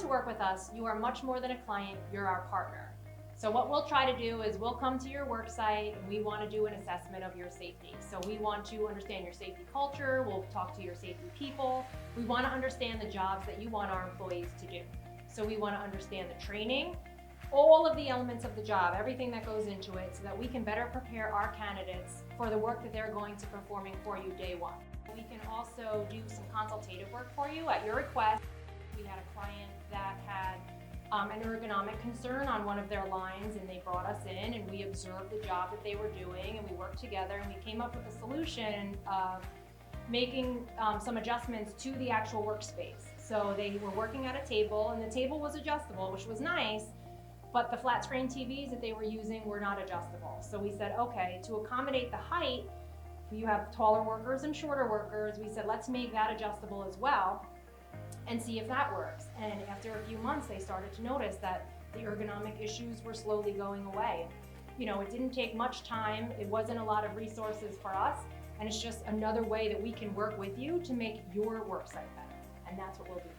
work with us, you are much more than a client, you're our partner. So what we'll try to do is we'll come to your work site and we want to do an assessment of your safety. So we want to understand your safety culture, we'll talk to your safety people. We want to understand the jobs that you want our employees to do. So we want to understand the training, all of the elements of the job, everything that goes into it, so that we can better prepare our candidates for the work that they're going to performing for you day one. We can also do some consultative work for you at your request. We had a client that had an ergonomic concern on one of their lines, and they brought us in and we observed the job that they were doing, and we worked together and we came up with a solution of making some adjustments to the actual workspace. So they were working at a table and the table was adjustable, which was nice, but the flat screen TVs that they were using were not adjustable. So we said, okay, to accommodate the height, you have taller workers and shorter workers. We said, let's make that adjustable as well and see if that works. And after a few months, they started to notice that the ergonomic issues were slowly going away. You know, it didn't take much time. It wasn't a lot of resources for us. And it's just another way that we can work with you to make your work site better. And that's what we'll do.